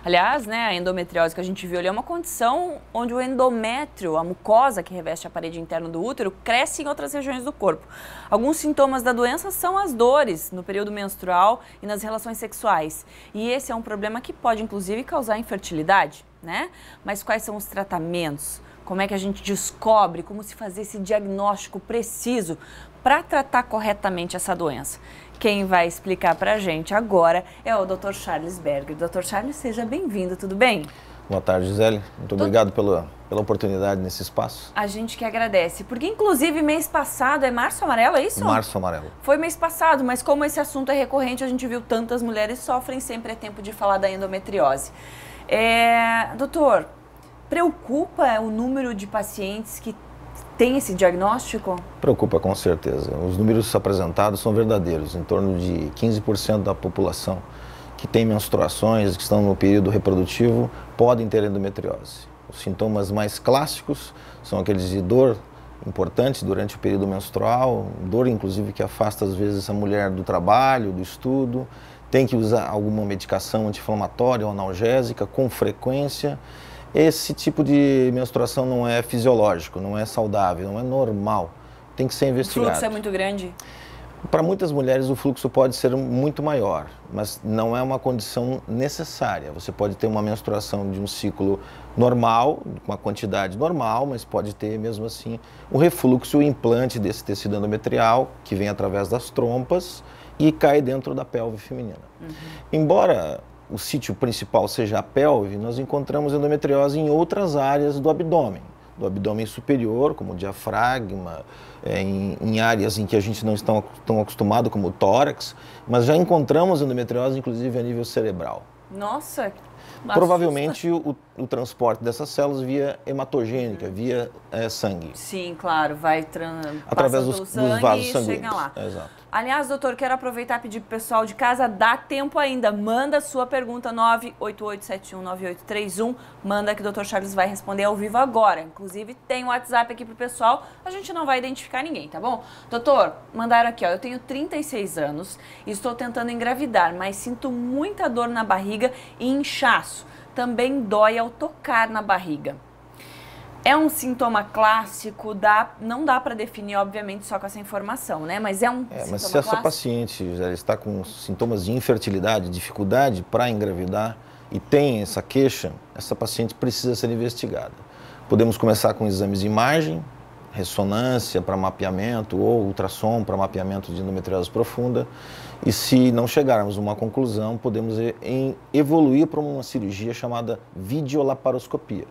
Aliás, né, a endometriose que a gente viu ali é uma condição onde o endométrio, a mucosa que reveste a parede interna do útero, cresce em outras regiões do corpo. Alguns sintomas da doença são as dores no período menstrual e nas relações sexuais. E esse é um problema que pode, inclusive, causar infertilidade, né? Mas quais são os tratamentos? Como é que a gente descobre como se fazer esse diagnóstico preciso para tratar corretamente essa doença? Quem vai explicar para a gente agora é o Dr. Charles Berger. Dr. Charles, seja bem-vindo, tudo bem? Boa tarde, Gisele. Muito obrigado pela oportunidade nesse espaço. A gente que agradece, porque inclusive mês passado, é Março Amarelo, é isso? Março Amarelo. Foi mês passado, mas como esse assunto é recorrente, a gente viu tantas mulheres sofrem, sempre é tempo de falar da endometriose. Doutor, preocupa o número de pacientes que tem esse diagnóstico? Preocupa, com certeza. Os números apresentados são verdadeiros. Em torno de 15% da população que tem menstruações, que estão no período reprodutivo, podem ter endometriose. Os sintomas mais clássicos são aqueles de dor importante durante o período menstrual, dor inclusive que afasta às vezes a mulher do trabalho, do estudo, tem que usar alguma medicação anti-inflamatória ou analgésica com frequência. Esse tipo de menstruação não é fisiológico, não é saudável, não é normal. Tem que ser investigado. O fluxo é muito grande? Para muitas mulheres o fluxo pode ser muito maior, mas não é uma condição necessária. Você pode ter uma menstruação de um ciclo normal, com uma quantidade normal, mas pode ter mesmo assim o refluxo, o implante desse tecido endometrial, que vem através das trompas e cai dentro da pelve feminina. Embora o sítio principal seja a pelve, nós encontramos endometriose em outras áreas do abdômen superior, como o diafragma, em áreas em que a gente não está tão acostumado, como o tórax, mas já encontramos endometriose, inclusive, a nível cerebral. Nossa! Provavelmente o transporte dessas células via hematogênica, via sangue. Sim, claro, vai através dos vasos sanguíneos. Chega lá. Exato. Aliás, doutor, quero aproveitar e pedir para o pessoal de casa, dá tempo ainda, manda sua pergunta, 988719831, manda que o Dr. Charles vai responder ao vivo agora. Inclusive, tem um WhatsApp aqui para o pessoal, a gente não vai identificar ninguém, tá bom? Doutor, mandaram aqui, ó, eu tenho 36 anos e estou tentando engravidar, mas sinto muita dor na barriga e inchaço. Também dói ao tocar na barriga. É um sintoma clássico, não dá para definir, obviamente, só com essa informação, né? Mas é um sintoma mas se clássico? essa paciente já está com sintomas de infertilidade, dificuldade para engravidar e tem essa queixa, essa paciente precisa ser investigada. Podemos começar com exames de imagem, ressonância para mapeamento ou ultrassom para mapeamento de endometriose profunda. E se não chegarmos a uma conclusão, podemos evoluir para uma cirurgia chamada videolaparoscopia,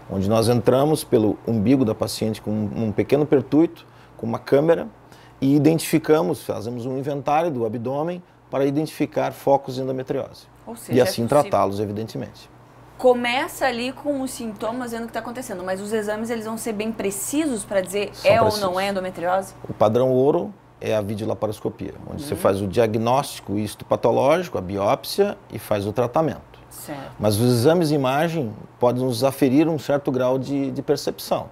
onde nós entramos pelo umbigo da paciente com um pequeno pertuito, com uma câmera, e identificamos, fazemos um inventário do abdômen para identificar focos de endometriose. Ou seja, e assim tratá-los, evidentemente. Começa ali com os sintomas vendo o que está acontecendo, mas os exames eles vão ser bem precisos para dizer ou não é endometriose? O padrão ouro é a videolaparoscopia, onde você faz o diagnóstico histopatológico, a biópsia, e faz o tratamento. Certo. Mas os exames de imagem podem nos aferir um certo grau de percepção,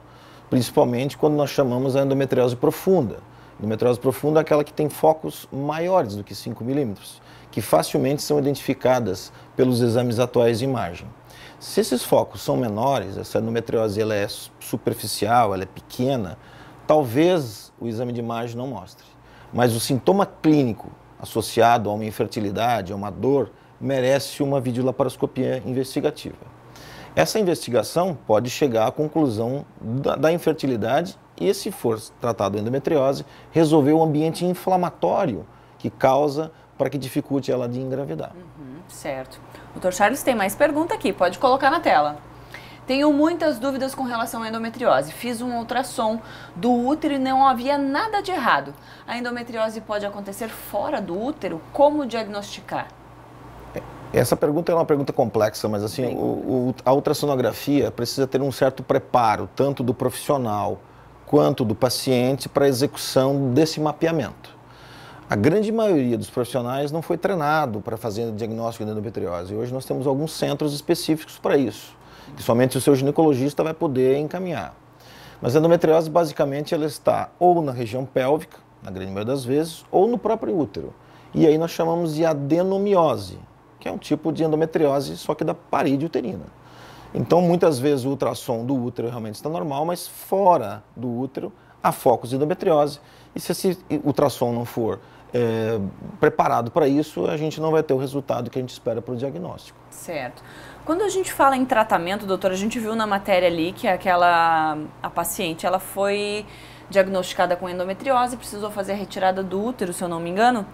principalmente quando nós chamamos a endometriose profunda. Endometriose profunda é aquela que tem focos maiores do que 5 milímetros, que facilmente são identificadas pelos exames atuais de imagem. Se esses focos são menores, essa endometriose ela é superficial, ela é pequena, talvez o exame de imagem não mostre. Mas o sintoma clínico associado a uma infertilidade, a uma dor, merece uma videolaparoscopia investigativa. Essa investigação pode chegar à conclusão da infertilidade e, se for tratado a endometriose, resolver o ambiente inflamatório que causa para que dificulte ela de engravidar. Certo. Dr. Charles tem mais pergunta aqui, pode colocar na tela. Tenho muitas dúvidas com relação à endometriose. Fiz um ultrassom do útero e não havia nada de errado. A endometriose pode acontecer fora do útero? Como diagnosticar? Essa pergunta é uma pergunta complexa, mas assim, a ultrassonografia precisa ter um certo preparo, tanto do profissional quanto do paciente, para a execução desse mapeamento. A grande maioria dos profissionais não foi treinado para fazer o diagnóstico de endometriose. Hoje nós temos alguns centros específicos para isso, que somente o seu ginecologista vai poder encaminhar. Mas a endometriose, basicamente, ela está ou na região pélvica, na grande maioria das vezes, ou no próprio útero. E aí nós chamamos de adenomiose. que é um tipo de endometriose, só que da parede uterina. Então, muitas vezes o ultrassom do útero realmente está normal, mas fora do útero há focos de endometriose. E se esse ultrassom não for preparado para isso, a gente não vai ter o resultado que a gente espera para o diagnóstico. Certo. Quando a gente fala em tratamento, doutora, a gente viu na matéria ali que a paciente, ela foi diagnosticada com endometriose, precisou fazer a retirada do útero, se eu não me engano.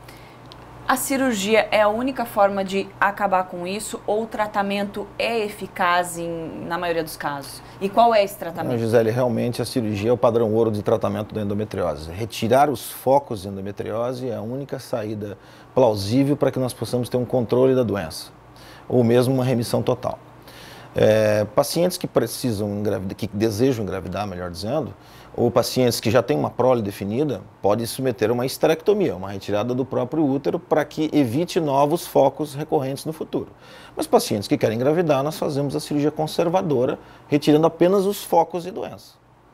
A cirurgia é a única forma de acabar com isso ou o tratamento é eficaz na maioria dos casos? E qual é esse tratamento? Não, Gisele, realmente a cirurgia é o padrão ouro de tratamento da endometriose. Retirar os focos de endometriose é a única saída plausível para que nós possamos ter um controle da doença, ou mesmo uma remissão total. Pacientes que precisam engravidar, que desejam engravidar, melhor dizendo, ou pacientes que já têm uma prole definida, podem submeter a uma histerectomia, uma retirada do próprio útero para que evite novos focos recorrentes no futuro. Mas pacientes que querem engravidar, nós fazemos a cirurgia conservadora, retirando apenas os focos de doença.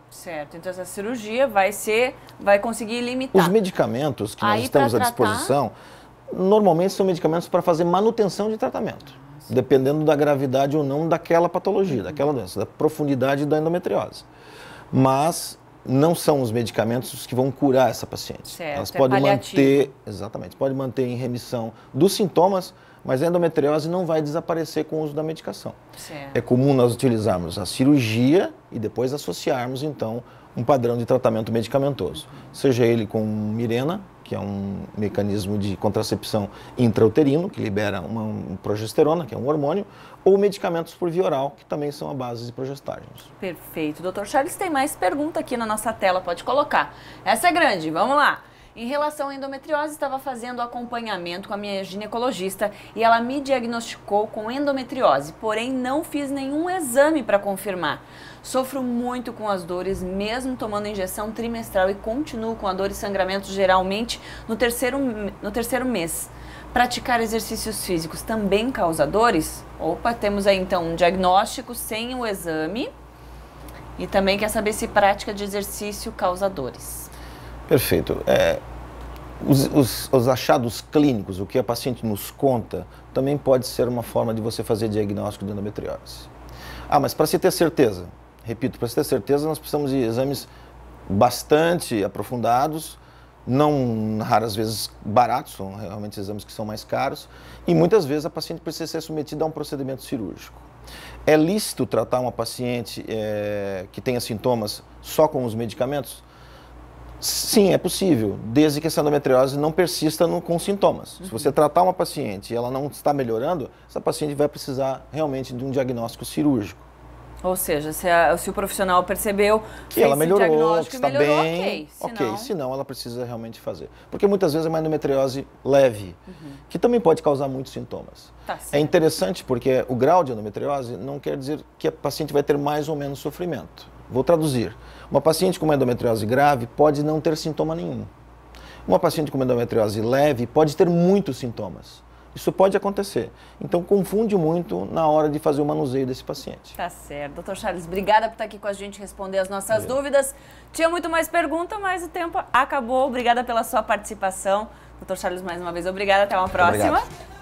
Certo, então essa cirurgia vai conseguir limitar. Os medicamentos que nós estamos à disposição, normalmente são medicamentos para fazer manutenção de tratamento, dependendo da gravidade ou não daquela patologia, daquela doença, da profundidade da endometriose. Mas não são os medicamentos que vão curar essa paciente. Certo, elas podem manter, exatamente, podem manter em remissão dos sintomas, mas a endometriose não vai desaparecer com o uso da medicação. Certo. É comum nós utilizarmos a cirurgia e depois associarmos, então, um padrão de tratamento medicamentoso. Seja ele com Mirena, que é um mecanismo de contracepção intrauterino, que libera uma progesterona, que é um hormônio, ou medicamentos por via oral, que também são a base de progestágenos. Perfeito. Dr. Charles, tem mais pergunta aqui na nossa tela, pode colocar. Essa é grande, vamos lá. Em relação à endometriose, estava fazendo acompanhamento com a minha ginecologista e ela me diagnosticou com endometriose, porém não fiz nenhum exame para confirmar. Sofro muito com as dores, mesmo tomando injeção trimestral e continuo com a dor e sangramento geralmente no terceiro mês. Praticar exercícios físicos também causa dores? Opa, temos aí então um diagnóstico sem o exame e também quer saber se prática de exercício causa dores. Perfeito. Os achados clínicos, o que a paciente nos conta, também pode ser uma forma de você fazer diagnóstico de endometriose. Mas para se ter certeza, repito, para se ter certeza nós precisamos de exames bastante aprofundados, não raras vezes baratos, são realmente exames que são mais caros, e muitas vezes a paciente precisa ser submetida a um procedimento cirúrgico. É lícito tratar uma paciente que tenha sintomas só com os medicamentos? Sim, é possível, desde que essa endometriose não persista com sintomas. Se você tratar uma paciente e ela não está melhorando, essa paciente vai precisar realmente de um diagnóstico cirúrgico. Ou seja, se o profissional percebeu que ela melhorou, que está bem, senão ela precisa realmente fazer. Porque muitas vezes é uma endometriose leve, que também pode causar muitos sintomas. Tá certo. É interessante porque o grau de endometriose não quer dizer que a paciente vai ter mais ou menos sofrimento. Vou traduzir. Uma paciente com uma endometriose grave pode não ter sintoma nenhum. Uma paciente com uma endometriose leve pode ter muitos sintomas. Isso pode acontecer. Então, confunde muito na hora de fazer o manuseio desse paciente. Tá certo. Dr. Charles, obrigada por estar aqui com a gente, responder as nossas dúvidas. Tinha muito mais pergunta, mas o tempo acabou. Obrigada pela sua participação. Dr. Charles, mais uma vez, obrigada. Até uma próxima. Obrigado.